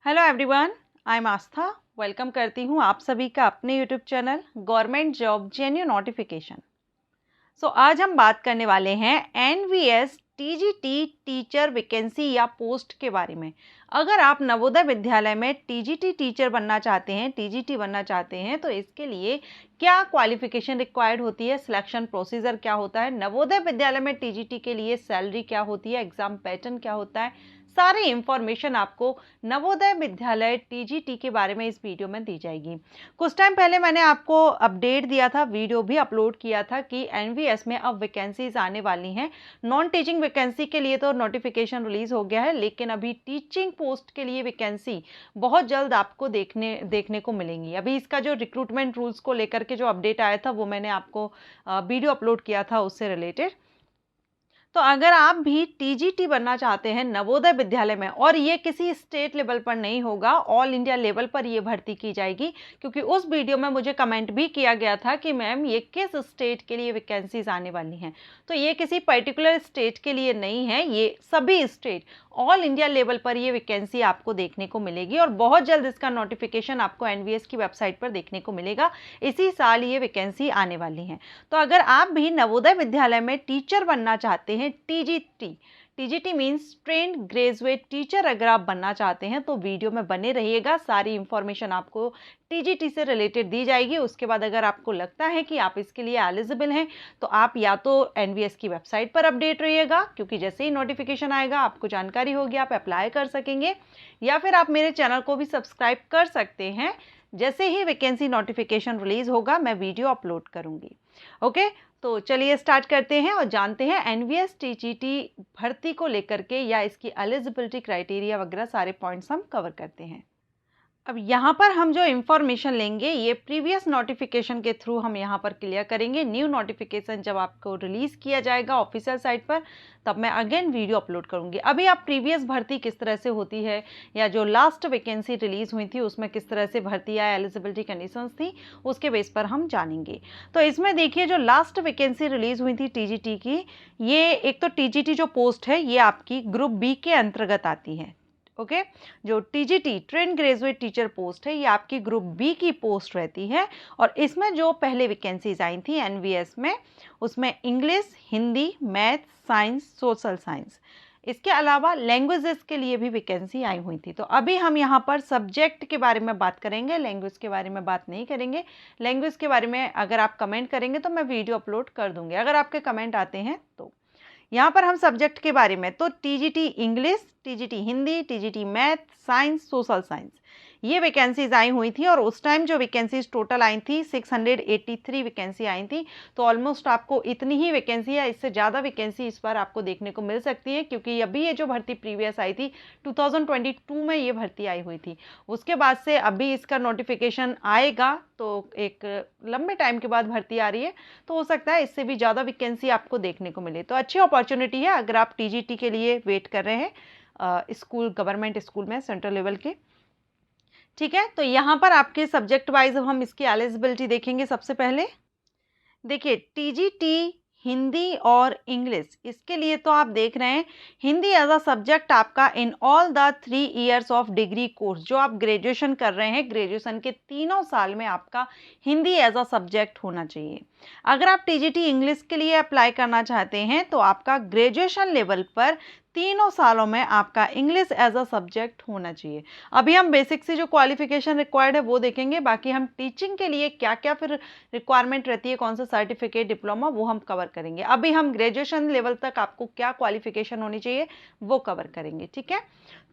Hello everyone, I am Aastha. Welcome करती हूँ आप सभी का अपने YouTube channel government job genuine notification. आज हम बात करने वाले हैं एनवीएस टीजीटी टीचर वैकेंसी या पोस्ट के बारे में। अगर आप नवोदय विद्यालय में टीजीटी टीचर बनना चाहते हैं, टीजीटी बनना चाहते हैं, तो इसके लिए क्या क्वालिफिकेशन रिक्वायर्ड होती है, सिलेक्शन प्रोसीजर क्या होता है, नवोदय विद्यालय में टीजीटी के लिए सैलरी क्या होती है, एग्जाम पैटर्न क्या होता है, सारी इंफॉर्मेशन आपको नवोदय विद्यालय टीजीटी के बारे में इस वीडियो में दी जाएगी। कुछ टाइम पहले मैंने आपको अपडेट दिया था, वीडियो भी अपलोड किया था कि एनवीएस में अब वैकेंसीज आने वाली हैं। नॉन टीचिंग वैकेंसी के लिए तो नोटिफिकेशन रिलीज हो गया है, लेकिन अभी टीचिंग पोस्ट के लिए वैकेंसी बहुत जल्द आपको देखने को मिलेंगी। अभी इसका जो रिक्रूटमेंट रूल्स को लेकर के जो अपडेट आया था वो मैंने आपको वीडियो अपलोड किया था उससे रिलेटेड। तो अगर आप भी टीजीटी बनना चाहते हैं नवोदय विद्यालय में, और ये किसी स्टेट लेवल पर नहीं होगा, ऑल इंडिया लेवल पर ये भर्ती की जाएगी, क्योंकि उस वीडियो में मुझे कमेंट भी किया गया था कि मैम ये किस स्टेट के लिए वैकेंसीज आने वाली हैं। तो ये किसी पर्टिकुलर स्टेट के लिए नहीं है, ये सभी स्टेट ऑल इंडिया लेवल पर ये वैकेंसी आपको देखने को मिलेगी और बहुत जल्द इसका नोटिफिकेशन आपको एनवीएस की वेबसाइट पर देखने को मिलेगा। इसी साल ये वैकेंसी आने वाली है। तो अगर आप भी नवोदय विद्यालय में टीचर बनना चाहते हैं, TGT means trained graduate teacher, अगर आप बनना चाहते हैं तो वीडियो में बने रहिएगा। सारी इंफॉर्मेशन आपको टीजीटी से रिलेटेड दी जाएगी। उसके बाद अगर आपको लगता है कि आप इसके लिए एलिजिबल हैं तो आप या तो एनवीएस की वेबसाइट पर अपडेट रहिएगा, क्योंकि जैसे ही नोटिफिकेशन आएगा आपको जानकारी होगी, आप अप्लाई कर सकेंगे, या फिर आप मेरे चैनल को भी सब्सक्राइब कर सकते हैं। जैसे ही वैकेंसी नोटिफिकेशन रिलीज होगा मैं वीडियो अपलोड करूंगी। ओके, तो चलिए स्टार्ट करते हैं और जानते हैं एनवीएस टीजीटी भर्ती को लेकर के या इसकी एलिजिबिलिटी क्राइटेरिया वगैरह सारे पॉइंट्स हम कवर करते हैं। अब यहाँ पर हम जो इन्फॉर्मेशन लेंगे ये प्रीवियस नोटिफिकेशन के थ्रू हम यहाँ पर क्लियर करेंगे। न्यू नोटिफिकेशन जब आपको रिलीज़ किया जाएगा ऑफिशियल साइट पर तब मैं अगेन वीडियो अपलोड करूँगी। अभी आप प्रीवियस भर्ती किस तरह से होती है या जो लास्ट वैकेंसी रिलीज़ हुई थी उसमें किस तरह से भर्ती या एलिजिबिलिटी कंडीशंस थी उसके बेस पर हम जानेंगे। तो इसमें देखिए जो लास्ट वैकेंसी रिलीज़ हुई थी टीजीटी की, ये एक तो टीजीटी जो पोस्ट है ये आपकी ग्रुप बी के अंतर्गत आती है। ओके, जो TGT trained graduate teacher post है ये आपकी ग्रुप बी की पोस्ट रहती है। और इसमें जो पहले वैकेंसीज आई थी एनवीएस में उसमें English, Hindi, math, science, social science, इसके अलावा लैंग्वेजेस के लिए भी वैकेंसी आई हुई थी। तो अभी हम यहाँ पर सब्जेक्ट के बारे में बात करेंगे, लैंग्वेज के बारे में बात नहीं करेंगे। लैंग्वेज के बारे में अगर आप कमेंट करेंगे तो मैं वीडियो अपलोड कर दूंगी, अगर आपके कमेंट आते हैं तो। यहाँ पर हम सब्जेक्ट के बारे में तो TGT English, TGT Hindi, TGT math, science, social science, ये वैकेंसीज आई हुई थी। और उस टाइम जो वैकेंसीज टोटल आई थी 683 वैकेंसी आई थी। तो ऑलमोस्ट आपको इतनी ही वैकेंसी या इससे ज़्यादा वैकेंसी इस बार आपको देखने को मिल सकती है, क्योंकि अभी ये जो भर्ती प्रीवियस आई थी 2022 में ये भर्ती आई हुई थी। उसके बाद से अभी इसका नोटिफिकेशन आएगा तो एक लंबे टाइम के बाद भर्ती आ रही है, तो हो सकता है इससे भी ज़्यादा वैकेंसी आपको देखने को मिले। तो अच्छी अपॉर्चुनिटी है अगर आप टीजीटी के लिए वेट कर रहे हैं स्कूल, गवर्नमेंट स्कूल में सेंट्रल लेवल के। ठीक है, तो यहाँ पर आपके सब्जेक्ट वाइज हम इसकी एलिजिबिलिटी देखेंगे। सबसे पहले देखिए टीजीटी हिंदी और इंग्लिश, इसके लिए तो आप देख रहे हैं हिंदी एज अ सब्जेक्ट आपका in all the 3 years of degree course, जो आप ग्रेजुएशन कर रहे हैं ग्रेजुएशन के 3 साल में आपका हिंदी एज अ सब्जेक्ट होना चाहिए। अगर आप टीजीटी इंग्लिश के लिए अप्लाई करना चाहते हैं तो आपका ग्रेजुएशन लेवल पर 3 सालों में आपका इंग्लिश एज अ सब्जेक्ट होना चाहिए। अभी हम बेसिक से जो क्वालिफिकेशन रिक्वायर्ड है वो देखेंगे, बाकी हम टीचिंग के लिए क्या क्या फिर रिक्वायरमेंट रहती है, कौन सा सर्टिफिकेट, डिप्लोमा, वो हम कवर करेंगे। अभी हम ग्रेजुएशन लेवल तक आपको क्या क्वालिफिकेशन होनी चाहिए वो कवर करेंगे। ठीक है,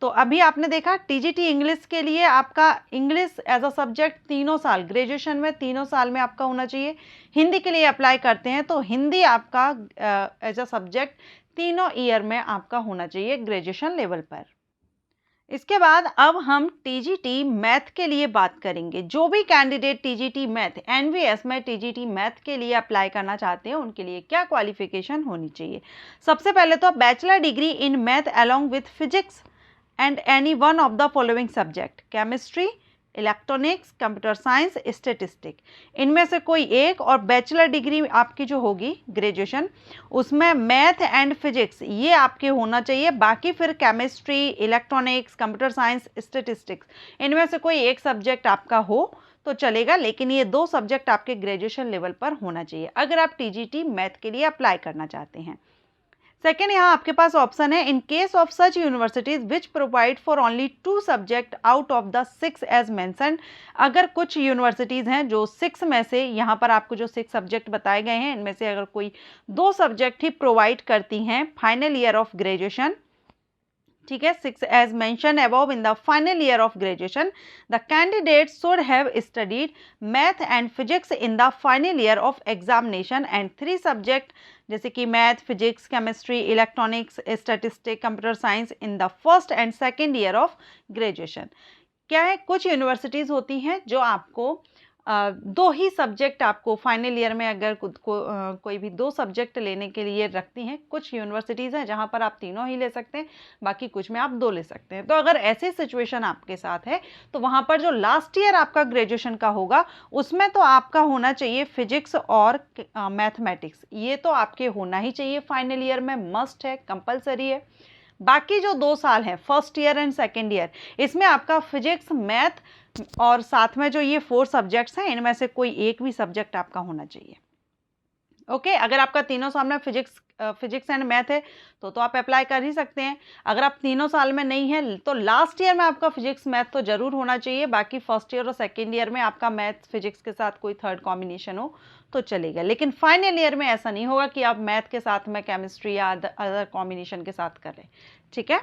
तो अभी आपने देखा टीजीटी इंग्लिश के लिए आपका इंग्लिश एज अ सब्जेक्ट 3 साल, ग्रेजुएशन में 3 साल में आपका होना चाहिए। हिंदी के लिए अप्लाई करते हैं तो हिंदी आपका एज अ सब्जेक्ट 3 ईयर में आपका होना चाहिए ग्रेजुएशन लेवल पर। इसके बाद अब हम टीजीटी मैथ के लिए बात करेंगे। जो भी कैंडिडेट टीजीटी मैथ एनवीएस में टीजीटी मैथ के लिए अप्लाई करना चाहते हैं उनके लिए क्या क्वालिफिकेशन होनी चाहिए। सबसे पहले तो bachelor degree in math along with physics and any one of the following subject, chemistry, electronics, computer science, statistic, इनमें से कोई एक, और बैचलर डिग्री आपकी जो होगी ग्रेजुएशन उसमें मैथ एंड फिजिक्स ये आपके होना चाहिए। बाकी फिर chemistry, electronics, computer science, statistics इनमें से कोई एक सब्जेक्ट आपका हो तो चलेगा, लेकिन ये 2 सब्जेक्ट आपके ग्रेजुएशन लेवल पर होना चाहिए अगर आप टीजीटी मैथ के लिए अप्लाई करना चाहते हैं। सेकेंड, यहाँ आपके पास ऑप्शन है in case of such universities which provide for only 2 subject out of the 6 as mentioned. अगर कुछ यूनिवर्सिटीज़ हैं जो 6 में से, यहाँ पर आपको जो 6 सब्जेक्ट बताए गए हैं इनमें से अगर कोई 2 सब्जेक्ट ही प्रोवाइड करती हैं फाइनल ईयर ऑफ ग्रेजुएशन, ठीक है, 6 as mentioned above in the final year of graduation, the candidate should have studied math and physics in the final year of examination and 3 subject जैसे कि math, physics, chemistry, electronics, statistic, computer science in the first and second year of graduation. क्या है, कुछ universities होती हैं जो आपको 2 ही subject आपको फाइनल ईयर में अगर कोई भी 2 सब्जेक्ट लेने के लिए रखती हैं। कुछ यूनिवर्सिटीज़ हैं जहां पर आप तीनों ही ले सकते हैं, बाकी कुछ में आप 2 ले सकते हैं। तो अगर ऐसी सिचुएशन आपके साथ है तो वहां पर जो लास्ट ईयर आपका ग्रेजुएशन का होगा उसमें तो आपका होना चाहिए फिजिक्स और मैथमेटिक्स, ये तो आपके होना ही चाहिए फाइनल ईयर में, मस्ट है, कंपलसरी है। बाकी जो 2 साल हैं first year and second year, इसमें आपका फिजिक्स, मैथ और साथ में जो ये 4 सब्जेक्ट्स हैं इनमें से कोई एक भी सब्जेक्ट आपका होना चाहिए। ओके, अगर आपका तीनों साल में फिजिक्स एंड मैथ है तो आप अप्लाई कर ही सकते हैं। अगर आप तीनों साल में नहीं है तो लास्ट ईयर में आपका फिजिक्स मैथ तो जरूर होना चाहिए, बाकी फर्स्ट ईयर और सेकेंड ईयर में आपका मैथ फिजिक्स के साथ कोई थर्ड कॉम्बिनेशन हो तो चलेगा। लेकिन फाइनल ईयर में ऐसा नहीं होगा कि आप मैथ के साथ में केमिस्ट्री या अदर कॉम्बिनेशन के साथ करें, ठीक है।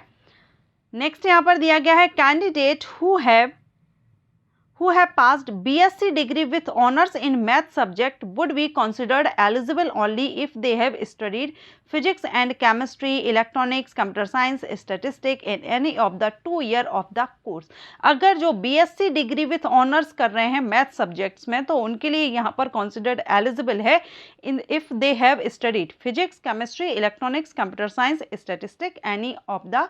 नेक्स्ट यहाँ पर दिया गया है candidate who have passed BSc degree with honors in math subject would be considered eligible only if they have studied physics and chemistry, electronics, computer science, statistics in any of the 2 year of the course। अगर जो BSc degree with honours कर रहे हैं math subjects में तो उनके लिए यहाँ पर considered eligible है if they have studied physics, chemistry, electronics, computer science, statistics any of the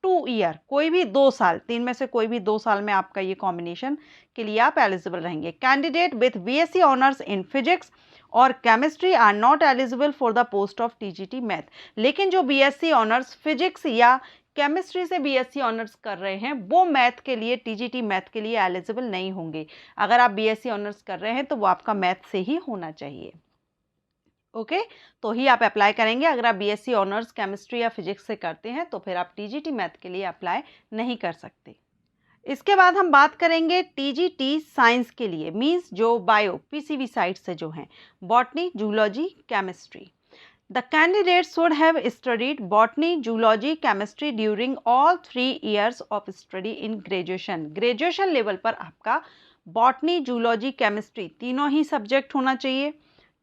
2 year, कोई भी 2 साल, 3 में से कोई भी 2 साल में आपका ये कॉम्बिनेशन के लिए आप एलिजिबल रहेंगे। Candidate with BSc honours in physics और chemistry are not eligible for the post of TGT math. लेकिन जो बीएससी ऑनर्स फिजिक्स या केमिस्ट्री से बीएससी ऑनर्स कर रहे हैं वो मैथ के लिए, टीजीटी मैथ के लिए एलिजिबल नहीं होंगे। अगर आप बीएससी ऑनर्स कर रहे हैं तो वो आपका मैथ से ही होना चाहिए, ओके तो ही आप अप्लाई करेंगे। अगर आप बीएससी ऑनर्स केमिस्ट्री या फिजिक्स से करते हैं तो फिर आप टीजीटी मैथ के लिए अप्लाई नहीं कर सकते। इसके बाद हम बात करेंगे टीजीटी साइंस के लिए, मींस जो बायो पीसीबी साइड से जो हैं, botany, zoology, chemistry. The candidates should have studied botany, zoology, chemistry during all 3 years of study in graduation. Graduation level पर आपका बॉटनी, जूलॉजी, केमिस्ट्री तीनों ही सब्जेक्ट होना चाहिए,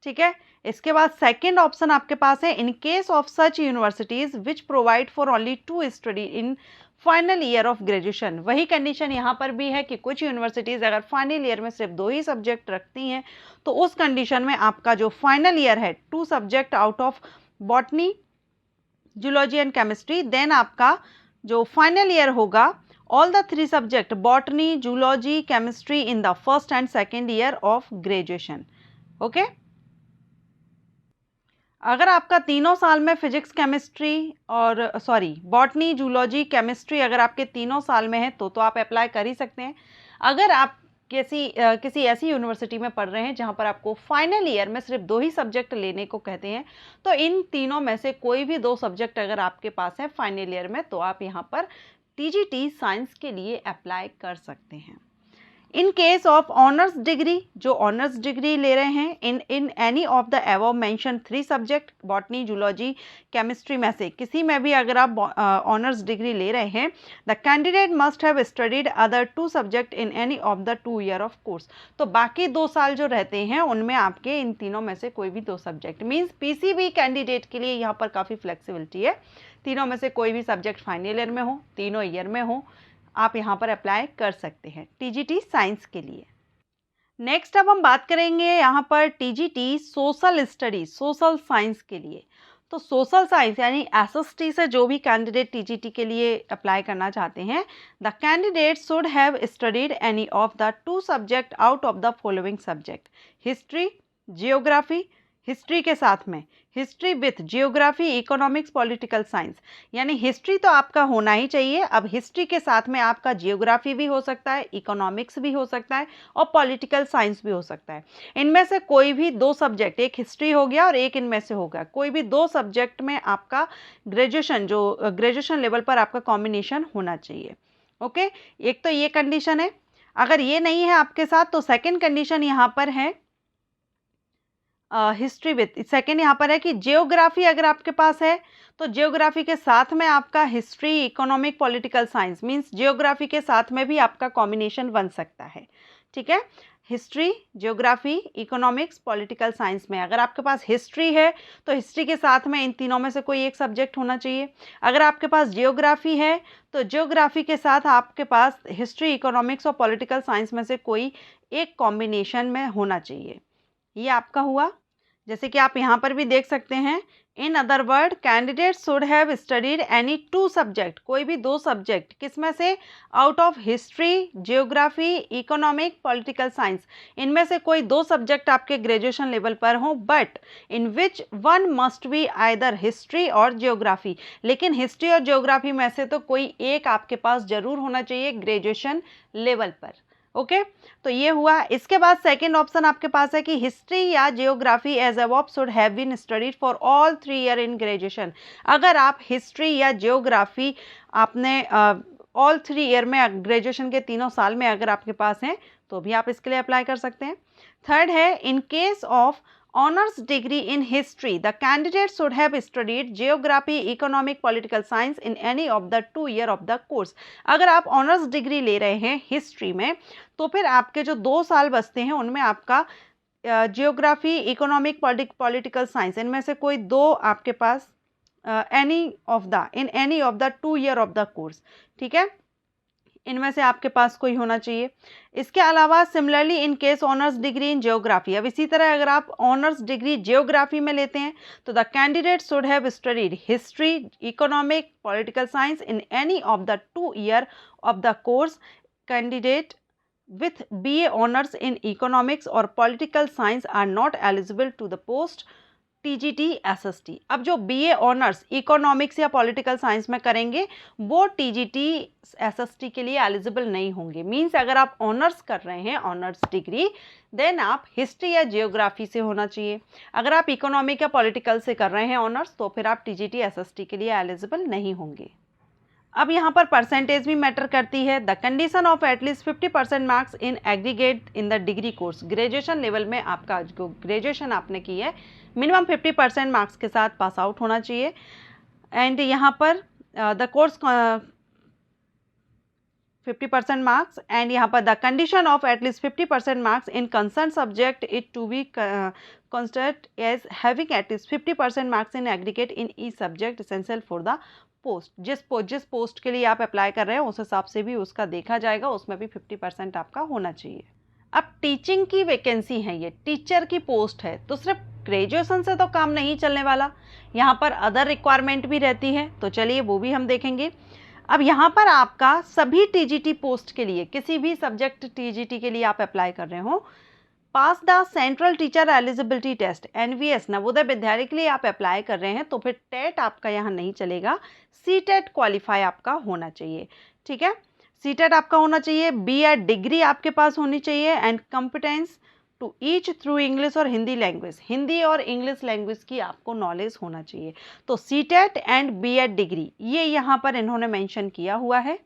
ठीक है। इसके बाद सेकेंड ऑप्शन आपके पास है in case of such universities which provide for only 2 study in final year of graduation. वही कंडीशन यहाँ पर भी है कि कुछ यूनिवर्सिटीज अगर फाइनल ईयर में सिर्फ 2 ही सब्जेक्ट रखती हैं तो उस कंडीशन में आपका जो फाइनल ईयर है 2 subject out of botany, zoology and chemistry, then आपका जो फाइनल ईयर होगा all the 3 subject botany, zoology, chemistry in the first and second year of graduation, okay. अगर आपका तीनों साल में फिजिक्स, केमिस्ट्री और बॉटनी, जूलॉजी, केमिस्ट्री अगर आपके तीनों साल में है तो आप अप्लाई कर ही सकते हैं। अगर आप किसी ऐसी यूनिवर्सिटी में पढ़ रहे हैं जहां पर आपको फाइनल ईयर में सिर्फ 2 ही सब्जेक्ट लेने को कहते हैं तो इन तीनों में से कोई भी 2 सब्जेक्ट अगर आपके पास है फाइनल ईयर में तो आप यहां पर टीजीटी साइंस के लिए अप्लाई कर सकते हैं। इन केस ऑफ ऑनर्स डिग्री, जो ऑनर्स डिग्री ले रहे हैं इन any of the above mention 3 subject botany, zoology, chemistry में से किसी में भी अगर आप ऑनर्स डिग्री ले रहे हैं, the candidate must have studied other 2 subject in any of the 2 year of course. तो बाकी 2 साल जो रहते हैं उनमें आपके इन तीनों में से कोई भी 2 सब्जेक्ट, मीन्स पीसीबी कैंडिडेट के लिए यहाँ पर काफ़ी फ्लेक्सिबिलिटी है। तीनों में से कोई भी सब्जेक्ट फाइनल ईयर में हो, तीनों ईयर में हो, आप यहाँ पर अप्लाई कर सकते हैं टीजीटी साइंस के लिए। नेक्स्ट अब हम बात करेंगे यहाँ पर TGT social studies, social science के लिए। तो सोशल साइंस यानी एसएसटी से जो भी कैंडिडेट टीजीटी के लिए अप्लाई करना चाहते हैं, the candidate should have studied any of the 2 subject out of the following subject, history, geography, history के साथ में history with geography, economics, political science, यानी हिस्ट्री तो आपका होना ही चाहिए। अब हिस्ट्री के साथ में आपका जियोग्राफी भी हो सकता है, इकोनॉमिक्स भी हो सकता है और पॉलिटिकल साइंस भी हो सकता है। इनमें से कोई भी 2 सब्जेक्ट, एक हिस्ट्री हो गया और एक इनमें से होगा, कोई भी 2 सब्जेक्ट में आपका ग्रेजुएशन लेवल पर आपका कॉम्बिनेशन होना चाहिए। ओके, एक तो ये कंडीशन है। अगर ये नहीं है आपके साथ तो सेकेंड कंडीशन यहाँ पर है हिस्ट्री विथ, सेकेंड यहाँ पर है कि जियोग्राफी अगर आपके पास है तो जियोग्राफी के साथ में आपका history, economic, political science, means geography के साथ में भी आपका कॉम्बिनेशन बन सकता है। ठीक है, history, geography, economics, political science में अगर आपके पास हिस्ट्री है तो हिस्ट्री के साथ में इन तीनों में से कोई एक सब्जेक्ट होना चाहिए। अगर आपके पास जियोग्राफी है तो जियोग्राफी के साथ आपके पास हिस्ट्री, इकोनॉमिक्स और पॉलिटिकल साइंस में से कोई एक कॉम्बिनेशन में होना चाहिए। ये आपका हुआ। जैसे कि आप यहाँ पर भी देख सकते हैं, in other word candidate should have studied any 2 subject, कोई भी 2 सब्जेक्ट, किसमें से, out of history, geography, economic, political science, इनमें से कोई 2 सब्जेक्ट आपके ग्रेजुएशन लेवल पर हों, but in which one must be either history और जियोग्राफी, लेकिन हिस्ट्री और जियोग्राफी में से तो कोई एक आपके पास जरूर होना चाहिए ग्रेजुएशन लेवल पर। ओके, तो ये हुआ। इसके बाद सेकेंड ऑप्शन आपके पास है कि हिस्ट्री या geography as above should have been studied for all 3 year in graduation. अगर आप हिस्ट्री या जियोग्राफी आपने ऑल 3 ईयर में, ग्रेजुएशन के 3 साल में अगर आपके पास हैं तो भी आप इसके लिए अप्लाई कर सकते हैं। थर्ड है, in case of honours degree in history the candidate should have studied geography, economic, political science in any of the 2 year of the course. अगर आप ऑनर्स डिग्री ले रहे हैं हिस्ट्री में तो फिर आपके जो 2 साल बचते हैं उनमें आपका जियोग्राफी, इकोनॉमिक, पॉलिटिकल साइंस, इनमें से कोई 2 आपके पास in any of the 2 year of the course, ठीक है, इनमें से आपके पास कोई होना चाहिए। इसके अलावा similarly in case honours degree in geography, अब इसी तरह अगर आप ऑनर्स डिग्री जियोग्राफी में लेते हैं तो the candidate should have studied history, economic, political science in any of the 2 year of the course. Candidate with BA honors in economics or political science are not eligible to the post TGT SST। अब जो BA honours economics या political science में करेंगे वो TGT SST के लिए eligible नहीं होंगे। मींस अगर आप ऑनर्स कर रहे हैं, ऑनर्स डिग्री, देन आप हिस्ट्री या जियोग्राफी से होना चाहिए। अगर आप इकोनॉमिक या पॉलिटिकल से कर रहे हैं ऑनर्स तो फिर आप TGT SST के लिए एलिजिबल नहीं होंगे। अब यहाँ पर परसेंटेज भी मैटर करती है। The condition of at least 50% marks in aggregate in the degree course, graduation level में आपका जो ग्रेजुएशन आपने की है मिनिमम 50% मार्क्स के साथ पास आउट होना चाहिए। एंड यहाँ पर द कोर्स 50% मार्क्स, एंड यहाँ पर the condition of at least 50% marks in concern subject it to be considered as having at least 50% marks in aggregate in each subject essential for the post. जिस post के लिए आप apply कर रहे हैं उस हिसाब से भी उसका देखा जाएगा, उसमें भी 50% आपका होना चाहिए। अब टीचिंग की वैकेंसी है, ये टीचर की पोस्ट है, तो सिर्फ ग्रेजुएशन से तो काम नहीं चलने वाला, यहाँ पर अदर रिक्वायरमेंट भी रहती है, तो चलिए वो भी हम देखेंगे। अब यहाँ पर आपका सभी TGT पोस्ट के लिए, किसी भी सब्जेक्ट TGT के लिए आप अप्लाई कर रहे हो, pass the central teacher eligibility test NVS Navodaya Vidyalaya के लिए आप अप्लाई कर रहे हैं तो फिर टेट आपका यहाँ नहीं चलेगा, CTET क्वालिफाई आपका होना चाहिए। ठीक है, CTET आपका होना चाहिए, B.Ed डिग्री आपके पास होनी चाहिए, and competence to each through English और हिंदी लैंग्वेज, हिंदी और इंग्लिश लैंग्वेज की आपको नॉलेज होना चाहिए। तो CTET एंड B.Ed डिग्री ये यहाँ पर इन्होंने मेंशन किया हुआ है।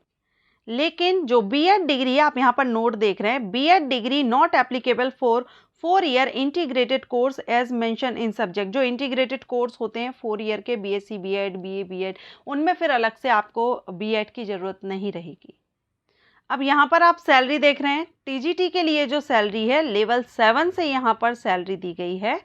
लेकिन जो B.Ed डिग्री है, आप यहाँ पर नोट देख रहे हैं, B.Ed degree not applicable for 4 year integrated course as mention in subject. जो इंटीग्रेटेड कोर्स होते हैं 4 ईयर के, BSc B.Ed BA B.Ed, उनमें फिर अलग से आपको B.Ed की ज़रूरत नहीं रहेगी। अब यहाँ पर आप सैलरी देख रहे हैं, TGT के लिए जो सैलरी है लेवल 7 से यहाँ पर सैलरी दी गई है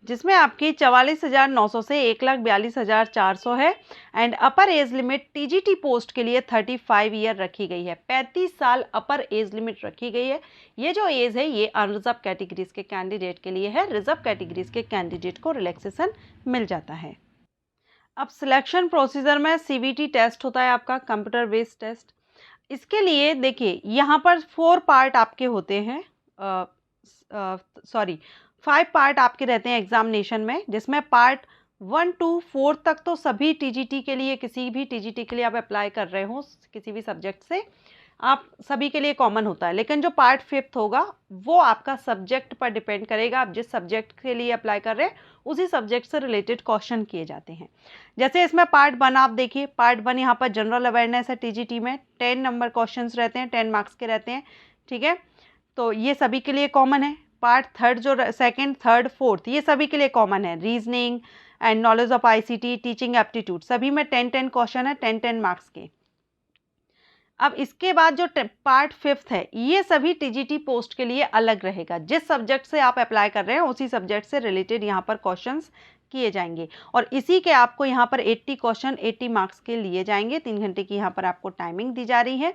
जिसमें आपकी 44,900 से 1,42,400 है। And upper age limit TGT post के लिए 35 ईयर रखी गई है, 35 साल अपर एज लिमिट रखी गई है। ये जो एज है ये अनरिजर्व कैटेगरीज के कैंडिडेट के लिए है, रिजर्व कैटेगरीज के कैंडिडेट को रिलैक्सेशन मिल जाता है। अब सिलेक्शन प्रोसीजर में सीबीटी टेस्ट होता है आपका, कंप्यूटर बेस्ड टेस्ट। इसके लिए देखिए यहाँ पर 4 पार्ट आपके होते हैं, 5 पार्ट आपके रहते हैं एग्जामिनेशन में, जिसमें पार्ट 1 to 4 तक तो सभी टीजीटी के लिए, किसी भी टीजीटी के लिए आप अप्लाई कर रहे हो किसी भी सब्जेक्ट से, आप सभी के लिए कॉमन होता है। लेकिन जो पार्ट 5 होगा वो आपका सब्जेक्ट पर डिपेंड करेगा, आप जिस सब्जेक्ट के लिए अप्लाई कर रहे हैं उसी सब्जेक्ट से रिलेटेड क्वेश्चन किए जाते हैं। जैसे इसमें पार्ट 1 आप देखिए, पार्ट 1 यहाँ पर जनरल अवेयरनेस है टीजीटी में, 10 नंबर क्वेश्चन रहते हैं, 10 मार्क्स के रहते हैं, ठीक है। तो ये सभी के लिए कॉमन है। पार्ट 3 जो सेकंड, थर्ड, फोर्थ ये सभी के लिए कॉमन है, reasoning and knowledge of ICT, teaching aptitude, सभी में 10-10 क्वेश्चन है, 10-10 मार्क्स के। अब इसके बाद जो पार्ट 5 है ये सभी टीजीटी पोस्ट के लिए अलग रहेगा, जिस सब्जेक्ट से आप अप्लाई कर रहे हैं उसी सब्जेक्ट से रिलेटेड यहाँ पर क्वेश्चंस किए जाएंगे, और इसी के आपको यहाँ पर 80 क्वेश्चन 80 मार्क्स के लिए जाएंगे। 3 घंटे की यहाँ पर आपको टाइमिंग दी जा रही है।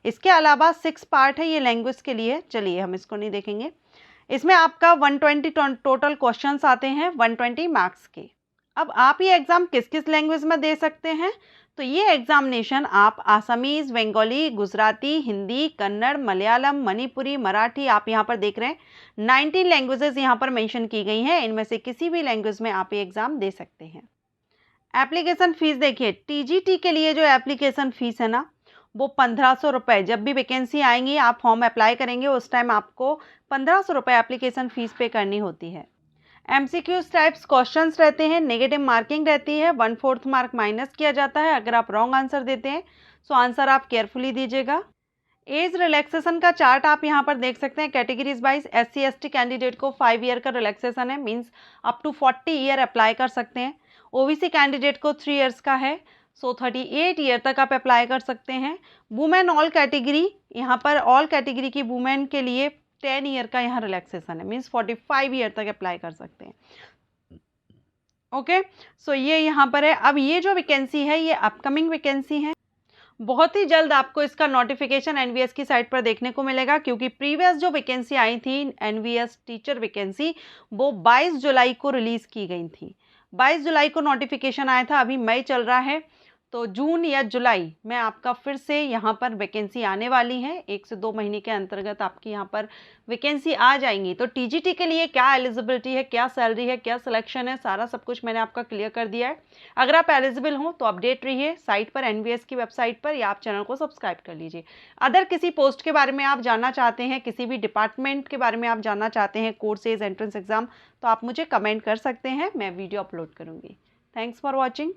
इसके अलावा 6 पार्ट है, ये लैंग्वेज के लिए, चलिए हम इसको नहीं देखेंगे। इसमें आपका 120 टोटल क्वेश्चंस आते हैं, 120 मार्क्स के। अब आप ये एग्ज़ाम किस किस लैंग्वेज में दे सकते हैं, तो ये एग्जामिनेशन आप आसामीज़, बंगाली, गुजराती, हिंदी, कन्नड़, मलयालम, मणिपुरी, मराठी, आप यहाँ पर देख रहे हैं 19 लैंग्वेजेस यहाँ पर मेंशन की गई हैं, इनमें से किसी भी लैंग्वेज में आप ये एग्ज़ाम दे सकते हैं। एप्लीकेशन फ़ीस देखिए, टीजीटी के लिए जो एप्लीकेशन फ़ीस है ना वो 1500 रुपये, जब भी वैकेंसी आएंगी आप फॉर्म अप्लाई करेंगे उस टाइम आपको 1500 रुपये एप्लीकेशन फ़ीस पे करनी होती है। एमसीक्यूज टाइप्स क्वेश्चंस रहते हैं, नेगेटिव मार्किंग रहती है, 1/4 मार्क माइनस किया जाता है अगर आप रॉन्ग आंसर देते हैं, सो आंसर आप केयरफुली दीजिएगा। एज रिलैक्सेशन का चार्ट आप यहाँ पर देख सकते हैं, कैटेगरीज वाइज SC/ST कैंडिडेट को 5 ईयर का रिलैक्सेशन है, means up to 40 year apply कर सकते हैं। OBC कैंडिडेट को 3 ईयर्स का है, सो 38 ईयर तक आप अप्लाई कर सकते हैं। वुमेन ऑल कैटेगरी, यहाँ पर ऑल कैटेगरी की वुमेन के लिए 10 ईयर का यहाँ रिलैक्सेशन है, मीन्स 45 ईयर तक अप्लाई कर सकते हैं। ओके, सो ये यहाँ पर है। अब ये जो वैकेंसी है ये अपकमिंग वैकेंसी है, बहुत ही जल्द आपको इसका नोटिफिकेशन एनवीएस की साइट पर देखने को मिलेगा, क्योंकि प्रीवियस जो वैकेंसी आई थी एनवीएस टीचर वैकेंसी वो 22 जुलाई को रिलीज़ की गई थी। 22 जुलाई को नोटिफिकेशन आया था, अभी मई चल रहा है, तो जून या जुलाई में आपका फिर से यहाँ पर वैकेंसी आने वाली है। 1 से 2 महीने के अंतर्गत आपकी यहाँ पर वैकेंसी आ जाएंगी। तो टीजीटी के लिए क्या एलिजिबिलिटी है, क्या सैलरी है, क्या सिलेक्शन है, सारा सब कुछ मैंने आपका क्लियर कर दिया है। अगर आप एलिजिबल हो तो अपडेट रहिए साइट पर, एनवीएस की वेबसाइट पर, या आप चैनल को सब्सक्राइब कर लीजिए। अदर किसी पोस्ट के बारे में आप जानना चाहते हैं, किसी भी डिपार्टमेंट के बारे में आप जानना चाहते हैं, कोर्सेज, एंट्रेंस एग्जाम, तो आप मुझे कमेंट कर सकते हैं, मैं वीडियो अपलोड करूँगी। Thanks for watching.